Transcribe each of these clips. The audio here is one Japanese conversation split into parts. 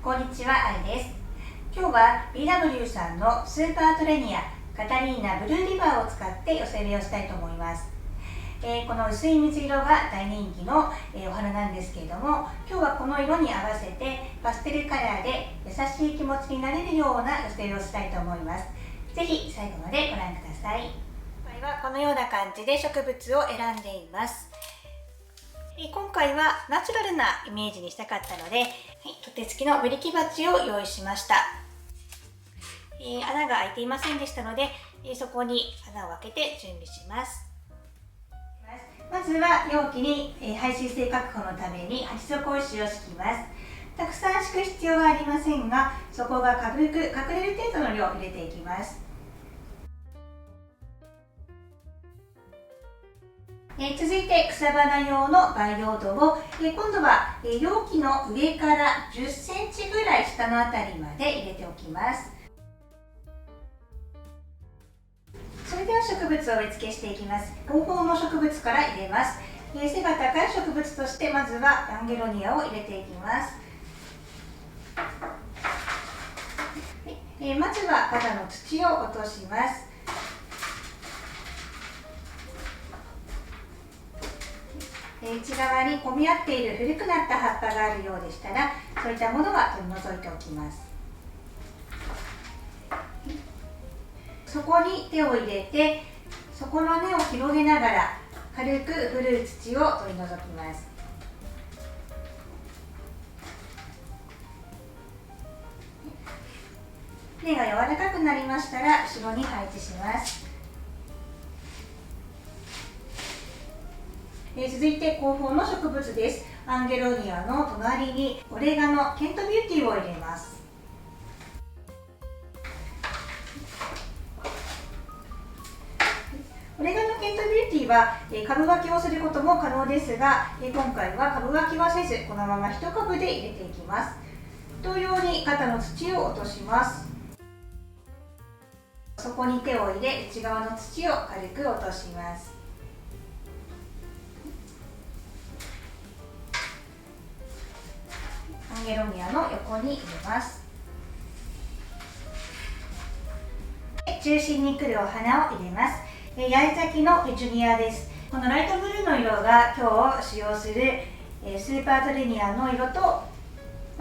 こんにちは、あいです。今日は BW さんのスーパートレニアカタリーナブルーリバーを使って寄せ植えをしたいと思います。この薄い水色が大人気の、お花なんですけれども、今日はこの色に合わせてパステルカラーで優しい気持ちになれるような寄せ植えをしたいと思います。ぜひ最後までご覧ください。今回はこのような感じで植物を選んでいます。今回はナチュラルなイメージにしたかったので、取っ手付きのブリキ鉢を用意しました。穴が開いていませんでしたので、そこに穴を開けて準備します。まずは容器に排水性確保のために鉢底石を敷きます。たくさん敷く必要はありませんが、底が軽く隠れる程度の量を入れていきます。続いて草花用の培養土を今度は容器の上から10センチぐらい下のあたりまで入れておきます。それでは植物を植え付けしていきます。後方の植物から入れます。背が高い植物としてまずはアンゲロニアを入れていきます。まずは肩の土を落とします。内側に混み合っている古くなった葉っぱがあるようでしたら、そういったものは取り除いておきます。そこに手を入れて、そこの根を広げながら軽く古い土を取り除きます。根が柔らかくなりましたら後ろに配置します。続いて後方の植物です。アンゲロニアの隣にオレガノケントビューティーを入れます。オレガノケントビューティーは株分けをすることも可能ですが、今回は株分けはせずこのまま1株で入れていきます。同様に肩の土を落とします。そこに手を入れ、内側の土を軽く落とします。アンゲロニアの横に入れます。中心に来るお花を入れます。八重咲きのペチュニアです。このライトブルーの色が今日使用するスーパートレニアの色と、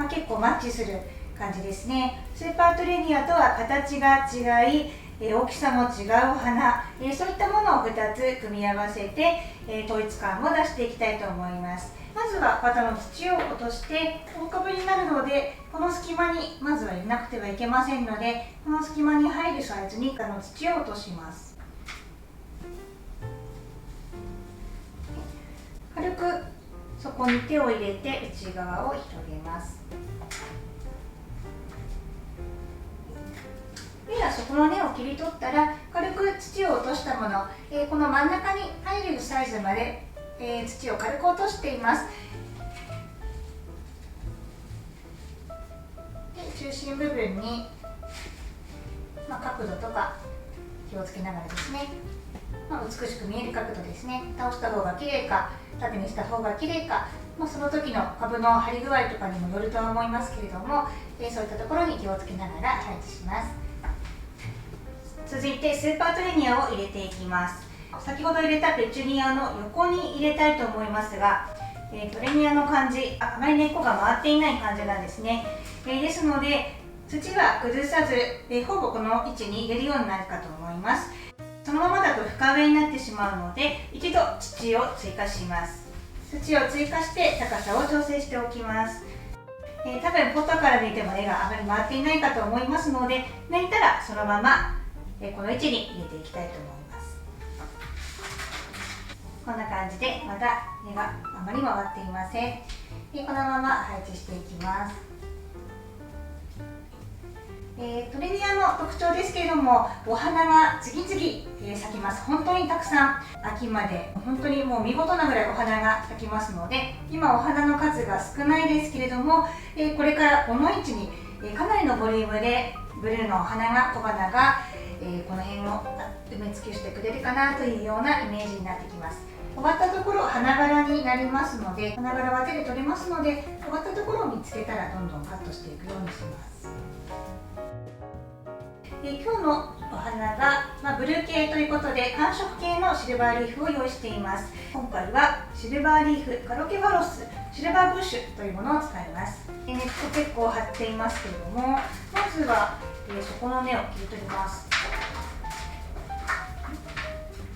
結構マッチする感じですね。スーパートレニアとは形が違い、大きさも違うお花、そういったものを2つ組み合わせて統一感を出していきたいと思います。まずは肩の土を落として大株になるので、この隙間にまずは入れなくてはいけませんので、この隙間に入るサイズに肩の土を落とします。軽くそこに手を入れて内側を広げます。ではそこの根を切り取ったら、軽く土を落としたもの、この真ん中に入るサイズまで土を軽く落としています。で中心部分に、角度とか気をつけながらですね、美しく見える角度ですね。倒した方が綺麗か縦にした方が綺麗か、その時の株の張り具合とかにもよるとは思いますけれども、そういったところに気をつけながら配置します。続いてスーパートレニアを入れていきます。先ほど入れたペチュニアの横に入れたいと思いますが、トレニアの感じ、あまり根っこが回っていない感じなんですね。ですので土は崩さず、ほぼこの位置に入れるようになるかと思います。そのままだと深植えになってしまうので、一度土を追加します。土を追加して高さを調整しておきます。多分ポットから見ても根があまり回っていないかと思いますので、抜いたらそのままこの位置に入れていきたいと思います。こんな感じでまだ根があまり回っていません。このまま配置していきます。トレニアの特徴ですけれども、お花が次々咲きます。本当にたくさん秋まで本当にもう見事なぐらいお花が咲きますので、今お花の数が少ないですけれども、これからこの位置にかなりのボリュームでブルーのお花が小花がこの辺を埋め付けしてくれるかなというようなイメージになってきます。終わったところ花柄になりますので、花柄は手で取れますので、終わったところを見つけたらどんどんカットしていくようにします。今日のお花が、ブルー系ということで寒色系のシルバーリーフを用意しています。今回はシルバーリーフカロケファロスシルバーブッシュというものを使います。ネット結構貼っていますけれども、まずは、底の根を切り取ります。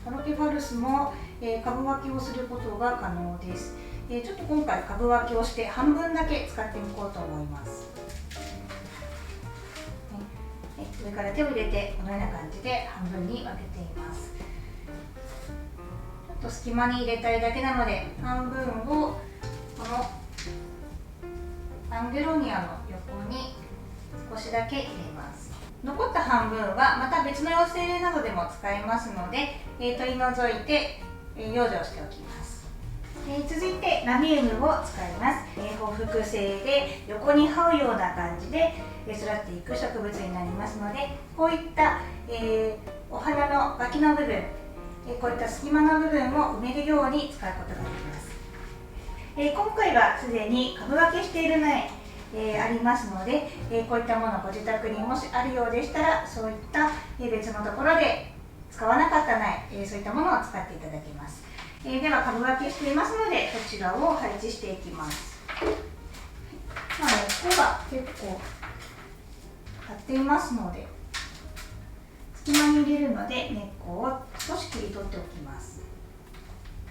カロケファルスも、株分けをすることが可能です。ちょっと今回株分けをして半分だけ使ってみこうと思います。上から手を入れてこのような感じで半分に分けています。ちょっと隙間に入れたいだけなので、半分をこのアンゲロニアの横に少しだけ入れます。残った半分はまた別の寄せ入れなどでも使えますので、取り除いて養生しておきます。続いてラミウムを使います。ほふく性で横に這うような感じで育っていく植物になりますので、こういった、お花の脇の部分、こういった隙間の部分を埋めるように使うことができます。今回はすでに株分けしている苗、ありますので、こういったものご自宅にもしあるようでしたら、そういった、別のところで使わなかった苗、そういったものを使っていただけます。では株分けしていますので、こちらを配置していきます。根っこが結構張っていますので、隙間に入れるので根っこを少し切り取っておきます。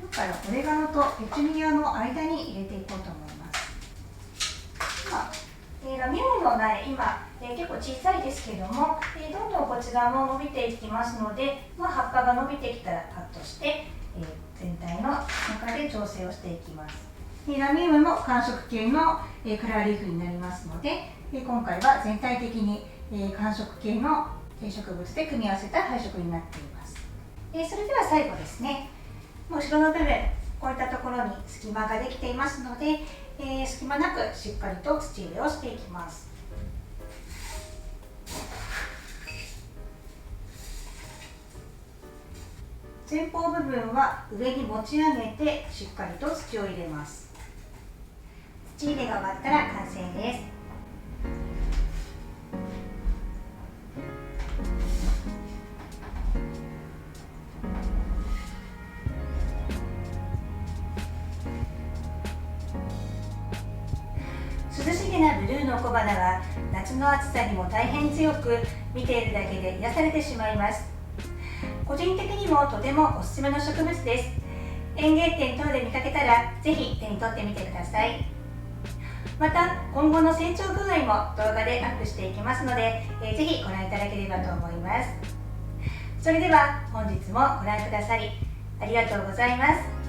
今回はオレガノとペチュニアの間に入れていこうと思います。ラミウムの苗、今、結構小さいですけども、どんどんこちらも伸びていきますので、葉っぱが伸びてきたらカットして、全体の中で調整をしていきます。ラミウムも寒色系のカラーリーフになりますので、今回は全体的に寒色系の植物で組み合わせた配色になっています。それでは最後ですね、後ろの部分、こういったところに隙間ができていますので、隙間なくしっかりと土入れをしていきます。前方部分は上に持ち上げてしっかりと土を入れます。土入れが終わったら完成です。涼しげなブルーの小花は夏の暑さにも大変強く、見ているだけで癒されてしまいます。個人的にもとてもおすすめの植物です。園芸店等で見かけたらぜひ手に取ってみてください。また今後の成長具合も動画でアップしていきますので、ぜひご覧いただければと思います。それでは本日もご覧くださりありがとうございます。